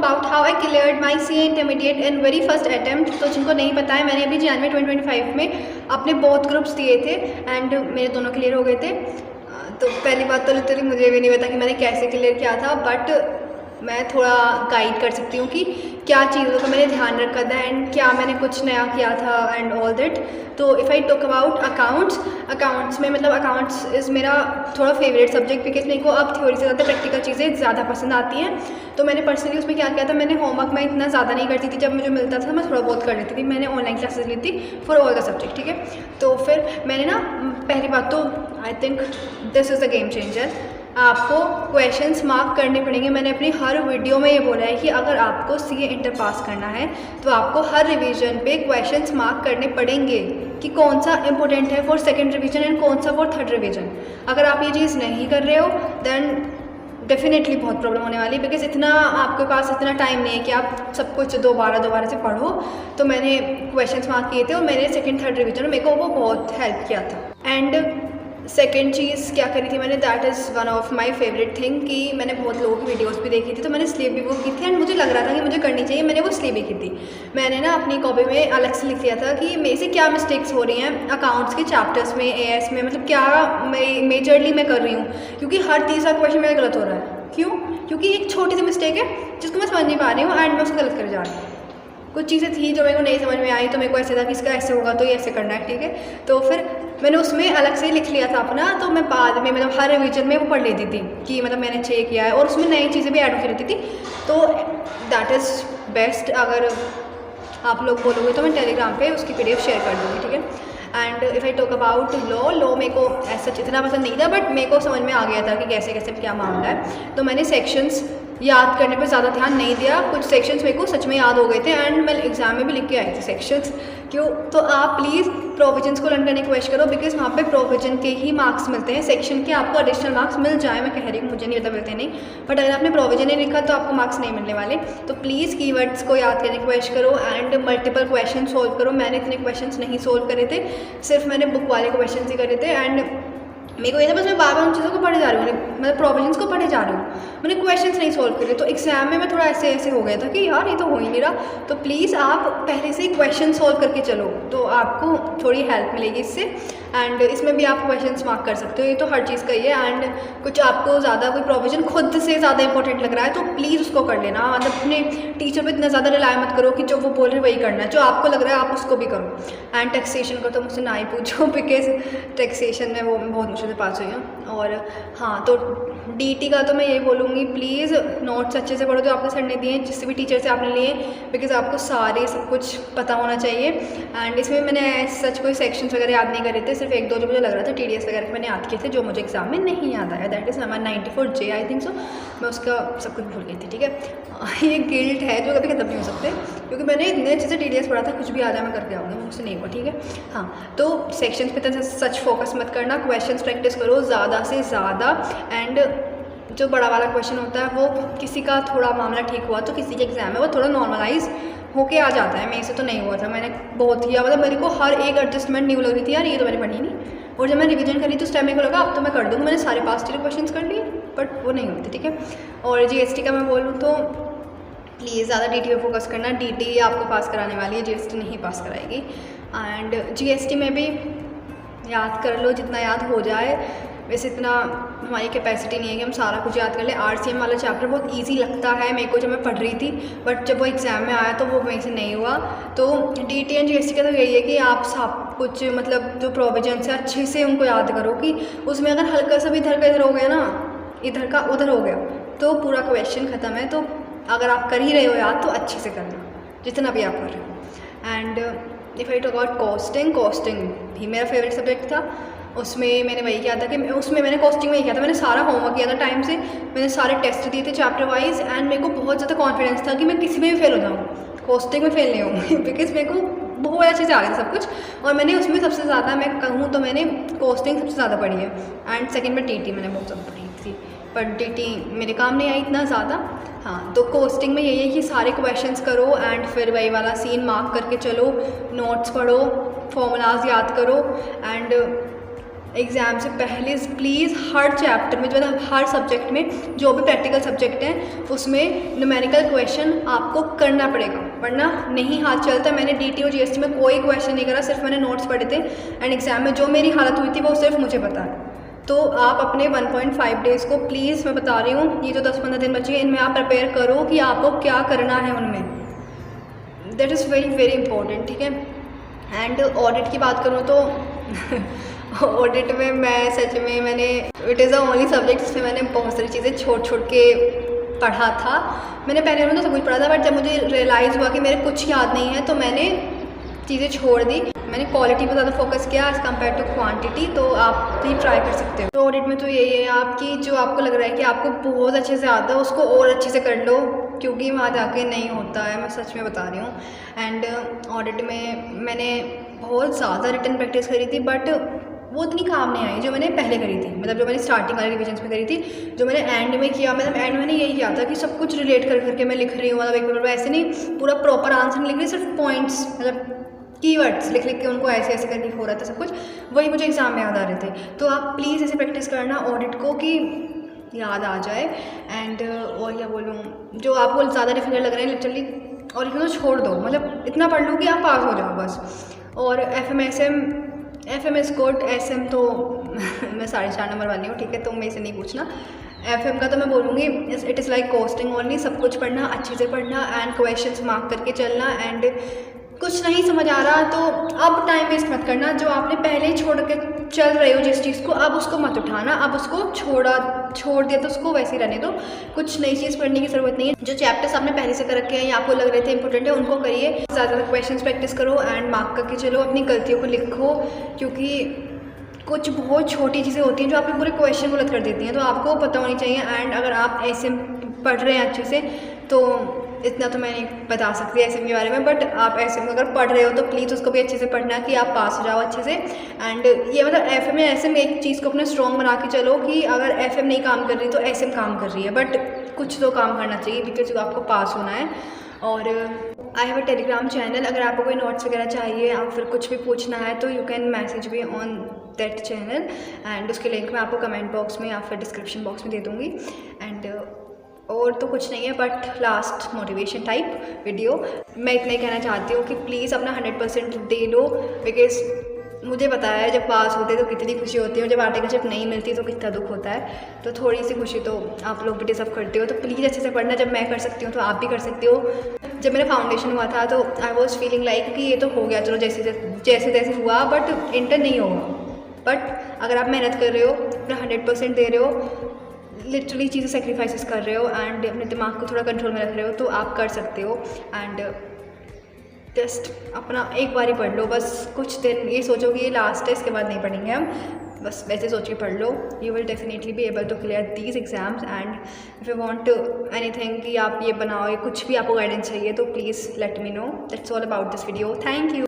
About how I cleared my CA intermediate in very first attempt. तो जिनको नहीं पता है, मैंने अभी जनवरी 2025 में अपने बोथ ग्रुप्स दिए थे एंड मेरे दोनों क्लियर हो गए थे। तो पहली बात तो लिटरली मुझे भी नहीं पता कि मैंने कैसे क्लियर किया था, बट मैं थोड़ा गाइड कर सकती हूँ कि क्या चीज़ों का मैंने ध्यान रखा था एंड क्या मैंने कुछ नया किया था एंड ऑल दैट। तो if I talk about accounts में, मतलब अकाउंट्स इज़ मेरा थोड़ा फेवरेट सब्जेक्ट, बिकॉज मेरे को अब थ्योरी से ज़्यादा प्रैक्टिकल चीज़ें ज़्यादा पसंद आती हैं। तो मैंने पर्सनली उसमें क्या किया था, मैंने होमवर्क में इतना ज़्यादा नहीं करती थी, जब मुझे मिलता था मैं थोड़ा बहुत कर लेती थी। मैंने ऑनलाइन क्लासेस ली थी फॉर ऑल द सब्जेक्ट, ठीक है। तो फिर मैंने ना, पहली बात तो I think this is the game changer, आपको क्वेश्चंस मार्क करने पड़ेंगे। मैंने अपनी हर वीडियो में ये बोला है कि अगर आपको CA इंटर पास करना है तो आपको हर रिवीजन पे क्वेश्चंस मार्क करने पड़ेंगे कि कौन सा इंपॉर्टेंट है फॉर सेकंड रिवीजन एंड कौन सा फॉर थर्ड रिवीजन। अगर आप ये चीज़ नहीं कर रहे हो देन डेफिनेटली बहुत प्रॉब्लम होने वाली, बिकॉज इतना आपके पास इतना टाइम नहीं है कि आप सब कुछ दोबारा से पढ़ो। तो मैंने क्वेश्चंस मार्क किए थे और मैंने सेकंड थर्ड रिवीजन में मेरे को वो बहुत हेल्प किया था। एंड सेकेंड चीज़ क्या करी थी मैंने, that is one of my favourite thing, कि मैंने बहुत लोगों की वीडियोस भी देखी थी, तो मैंने स्लीप भी वो की थी एंड मुझे लग रहा था कि मुझे करनी चाहिए, मैंने वो स्लीप भी की थी। मैंने ना अपनी कॉपी में अलग से लिख दिया था कि मेरे से क्या मिस्टेक्स हो रही हैं अकाउंट्स के चैप्टर्स में, AS में, मतलब क्या मेजरली मैं कर रही हूँ, क्योंकि हर तीसरा क्वेश्चन मेरा गलत हो रहा है। क्यों? क्योंकि एक छोटी सी मिस्टेक है जिसको मैं समझ नहीं पा रही हूँ एंड मैं उसको गलत कर जा रही हूँ। कुछ चीज़ें थी जो मेरे को नहीं समझ में आई, तो मेरे को ऐसे था कि इसका ऐसे होगा तो ये ऐसे करना है, ठीक है। तो फिर मैंने उसमें अलग से लिख लिया था अपना, तो मैं बाद में मतलब हर रिवीजन में वो पढ़ लेती थी कि मतलब मैंने अच्छे किया है, और उसमें नई चीज़ें भी ऐड होती रहती थी। तो दैट इज़ बेस्ट। अगर आप लोग बोलोगे तो मैं टेलीग्राम पे उसकी PDF शेयर कर दूँगी, ठीक है। And if I talk about law मेरे को ऐसा इतना पसंद नहीं था, बट मेरे को समझ में आ गया था कि कैसे कैसे क्या मामला है। तो मैंने सेक्शंस याद करने पे ज़्यादा ध्यान नहीं दिया, कुछ सेक्शंस मेरे को सच में याद हो गए थे एंड मैं एग्ज़ाम में भी लिख के आई थी सेक्शंस। क्यों? तो आप प्लीज़ प्रोविजंस को लर्न करने की कोशिश करो, बिकॉज वहाँ पे प्रोविजन के ही मार्क्स मिलते हैं। सेक्शन के आपको एडिशनल मार्क्स मिल जाए, मैं कह रही हूँ, मुझे नहीं पता मिलते नहीं, बट अगर आपने प्रोविजन नहीं लिखा तो आपको मार्क्स नहीं मिलने वाले। तो प्लीज़ कीवर्ड्स को याद करने की कोशिश करो एंड मल्टीपल क्वेश्चन सोल्व करो। मैंने इतने क्वेश्चन नहीं सोल्व करे थे, सिर्फ मैंने बुक वाले क्वेश्चन ही करे थे एंड मेरे को ये था बस मैं बार बार उन चीज़ों को पढ़े जा रही हूँ, मतलब प्रोविजंस को पढ़े जा रही हूँ, मैंने क्वेश्चंस नहीं सोल्व करे। तो एग्जाम में मैं थोड़ा ऐसे हो गया था कि यार ये तो हो ही नहीं रहा। तो प्लीज़ आप पहले से ही क्वेश्चन सोल्व करके चलो, तो आपको थोड़ी हेल्प मिलेगी इससे। एंड इसमें भी आप क्वेश्चंस मार्क कर सकते हो, ये तो हर चीज़ का ही है। एंड कुछ आपको ज़्यादा कोई प्रोविजन खुद से ज़्यादा इंपॉर्टेंट लग रहा है तो प्लीज़ उसको कर लेना, मतलब अपने टीचर पर इतना ज़्यादा रिलाई मत करो कि जो वो बोल रहे वही करना है, जो आपको लग रहा है आप उसको भी करो। एंड टैक्सेशन को तो मुझसे ना ही पूछो, बिकॉज टैक्सेशन में वो बहुत मुश्किल से पास हुई हूँ। और हाँ, तो DT का तो मैं यही बोलूँगी, प्लीज़ नोट्स अच्छे से पढ़ो जो आपके सर ने दिए हैं, जिससे भी टीचर से आपने लिए, बिकॉज आपको सारे सब कुछ पता होना चाहिए। एंड इसमें मैंने सच कोई सेक्शंस वगैरह याद नहीं करे थे, सिर्फ एक दो जो मुझे लग रहा था TDS वगैरह मैंने याद किए थे, जो मुझे एग्जाम में नहीं याद आया। That is number 94J I think so, मैं उसका सब कुछ भूल गई थी, ठीक है। ये गिल्ट है जो कभी खत्म नहीं हो सकते, क्योंकि मैंने इतने अच्छे से TDS पढ़ा था, कुछ भी आ जाए मैं करके आऊँगी, मुझसे नहीं हुआ, ठीक है। हाँ, तो सेक्शंस पे तो सच फोकस मत करना, क्वेश्चंस प्रैक्टिस करो ज़्यादा से ज़्यादा। एंड जो बड़ा वाला क्वेश्चन होता है वो किसी का थोड़ा मामला ठीक हुआ तो किसी के एग्जाम में वो थोड़ा नॉर्मलाइज होके आ जाता है। मेरे से तो नहीं हुआ था, मैंने बहुत किया, मतलब मेरे को हर एक एडजस्टमेंट न्यू लग रही थी, यार ये तो मैंने पढ़ी नहीं। और जब मैं रिवीजन करी तो उस टाइम मेरे को लगा अब तो मैं कर दूँगी, मैंने सारे पास्ट ईयर क्वेश्चन कर लिए, बट वो नहीं होते, ठीक है। और GST का मैं बोलूँ तो प्लीज़ ज़्यादा DT पे फोकस करना, DT आपको पास कराने वाली है, GST नहीं पास कराएगी। एंड GST में भी याद कर लो जितना याद हो जाए, वैसे इतना हमारी कैपेसिटी नहीं है कि हम सारा कुछ याद कर लें। RCM वाला चैप्टर बहुत इजी लगता है मेरे को जब मैं पढ़ रही थी, बट जब वो एग्ज़ाम में आया तो वो मेरे से नहीं हुआ। तो DT एंड GST का तो यही है कि आप सब कुछ मतलब जो प्रोविजन है अच्छे से उनको याद करो, कि उसमें अगर हल्का सा भी इधर का इधर हो गया ना, इधर का उधर हो गया तो पूरा क्वेश्चन ख़त्म है। तो अगर आप कर ही रहे हो याद तो अच्छे से करना जितना भी आप कर रहे हो। And if I talk about costing भी मेरा फेवरेट सब्जेक्ट था। उसमें मैंने वही किया था कि उसमें मैंने कॉस्टिंग में ही किया था, मैंने सारा होमवर्क किया था टाइम से, मैंने सारे टेस्ट दिए थे चैप्टर वाइज एंड मेरे को बहुत ज़्यादा कॉन्फिडेंस था कि मैं किसी में भी फेल हो जाऊँ, कॉस्टिंग में फेल नहीं होंगी, बिकॉज मेरे को बहुत अच्छे से आ गया था सब कुछ। और मैंने उसमें सबसे ज़्यादा मैं कहूँ तो मैंने कॉस्टिंग सबसे ज़्यादा पढ़ी है एंड सेकेंड में DT मैंने बहुत ज़्यादा पढ़ी थी, बट DT मेरे काम नहीं आई इतना ज़्यादा। हाँ, तो कॉस्टिंग में यही है कि सारे क्वेश्चंस करो एंड फिर वही वाला सीन मार्क करके चलो, नोट्स पढ़ो, फॉर्मूलाज याद करो एंड एग्ज़ाम से पहले प्लीज़ हर चैप्टर में, जो है हर सब्जेक्ट में, जो भी प्रैक्टिकल सब्जेक्ट हैं उसमें न्यूमेरिकल क्वेश्चन आपको करना पड़ेगा, वरना नहीं हाथ चलता। मैंने DT और GST में कोई क्वेश्चन नहीं करा, सिर्फ मैंने नोट्स पढ़े थे एंड एग्ज़ाम में जो मेरी हालत हुई थी वो सिर्फ मुझे पता है। तो आप अपने 1.5 डेज़ को प्लीज़, मैं बता रही हूँ, ये जो 10-15 दिन बचे हैं इनमें आप प्रिपेयर करो कि आपको क्या करना है उनमें। That is very very important, ठीक है। एंड ऑडिट की बात करूँ तो ऑडिट में मैं सच में मैंने, it is the only subject जिसमें मैंने बहुत सारी चीज़ें छोड़ के पढ़ा था। मैंने पहले में तो सब कुछ पढ़ा था, बट जब मुझे रियलाइज़ हुआ कि मेरे कुछ याद नहीं है तो मैंने चीज़ें छोड़ दी। मैंने क्वालिटी पर ज़्यादा फोकस किया एज़ कम्पेयर टू क्वांटिटी। तो आप भी ट्राई कर सकते हो। तो ऑडिट में तो यही है आपकी, जो आपको लग रहा है कि आपको बहुत अच्छे से आता है उसको और अच्छे से कर लो, क्योंकि वहाँ जाके नहीं होता है, मैं सच में बता रही हूँ। एंड ऑडिट में मैंने बहुत ज़्यादा रिटन प्रैक्टिस करी थी, बट वो इतनी काम नहीं आई जो मैंने पहले करी थी, मतलब जो मैंने स्टार्टिंग वाले रिविजन्स में करी थी। जो मैंने एंड में किया, मतलब एंड में मैंने यही किया था कि सब कुछ रिलेट कर करके मैं लिख रही हूँ, मतलब एक बार ऐसे नहीं पूरा प्रॉपर आंसर नहीं लिख रही, सिर्फ पॉइंट्स, मतलब कीवर्ड्स लिख के उनको ऐसे ऐसे करके हो रहा था सब कुछ, वही मुझे एग्ज़ाम में याद आ रहे थे। तो आप प्लीज़ ऐसे प्रैक्टिस करना ऑडिट को कि याद आ जाए। एंड और क्या बोलूँ, जो आपको ज़्यादा डिफिकल्ट लग रहा है लिटरली और इसको तो छोड़ दो, मतलब इतना पढ़ लो कि आप पास हो जाओ बस। और FM इज़ गुड, SM तो मैं 4.5 नंबर वाली हूँ, ठीक है, तो मेरे से नहीं पूछना। FM का तो मैं बोलूँगी it is like costing only, सब कुछ पढ़ना, अच्छे से पढ़ना एंड क्वेश्चंस मार्क करके चलना। एंड कुछ नहीं समझ आ रहा तो अब टाइम वेस्ट मत करना, जो आपने पहले ही छोड़ के चल रहे हो जिस चीज़ को, अब उसको मत उठाना, अब उसको छोड़ दिया तो उसको वैसे ही रहने दो, कुछ नई चीज़ पढ़ने की ज़रूरत नहीं है। जो चैप्टर्स आपने पहले से कर रखे हैं या आपको लग रहे थे इंपॉर्टेंट है उनको करिए, ज़्यादा क्वेश्चंस प्रैक्टिस करो एंड मार्क करके चलो, अपनी गलतियों को लिखो, क्योंकि कुछ बहुत छोटी चीज़ें होती हैं जो आपके पूरे क्वेश्चन को गलत कर देती हैं, तो आपको पता होनी चाहिए। एंड अगर आप ऐसे पढ़ रहे हैं अच्छे से, तो इतना तो मैं नहीं बता सकती ऐसे के बारे में, बट आप ऐसे में अगर पढ़ रहे हो तो प्लीज़ उसको भी अच्छे से पढ़ना कि आप पास हो जाओ अच्छे से। एंड ये मतलब FM या SM एक चीज़ को अपने स्ट्रॉन्ग बना के चलो कि अगर FM नहीं काम कर रही तो SM काम कर रही है, बट कुछ तो काम करना चाहिए बिकॉज आपको पास होना है। और I have a Telegram channel, अगर आपको कोई नोट्स वगैरह चाहिए या फिर कुछ भी पूछना है तो you can message me on that channel, and उसके लिंक मैं आपको कमेंट बॉक्स में या फिर डिस्क्रिप्शन बॉक्स में दे दूँगी। एंड और तो कुछ नहीं है, but last motivation type video मैं इतना ही कहना चाहती हूँ कि प्लीज़ अपना 100% दे लो, बिकॉज मुझे पता है जब पास होते तो कितनी खुशी होती है और जब आर्टिकलशिप नहीं मिलती तो कितना दुख होता है। तो थोड़ी सी खुशी तो आप लोग भी डिजर्व करते हो, तो प्लीज़ अच्छे से पढ़ना। जब मैं कर सकती हूँ तो आप भी कर सकते हो। जब मेरा फाउंडेशन हुआ था तो आई वॉज फीलिंग लाइक कि ये तो हो गया, चलो जैसे जैसे हुआ, बट इंटर नहीं होगा। बट अगर आप मेहनत कर रहे हो, अपना 100% दे रहे हो, लिटरली चीज़ें सेक्रीफाइसेस कर रहे हो एंड अपने दिमाग को थोड़ा कंट्रोल में रख रहे हो, तो आप कर सकते हो। एंड जस्ट अपना एक बार ही पढ़ लो, बस कुछ दिन ये सोचो कि ये लास्ट है, इसके बाद नहीं पढ़ेंगे हम, बस वैसे सोच के पढ़ लो। You will definitely be able to clear these exams. And if you want anything कि आप ये बनाओ, कुछ भी आपको गाइडेंस चाहिए तो please let me know. That's all about this video. Thank you.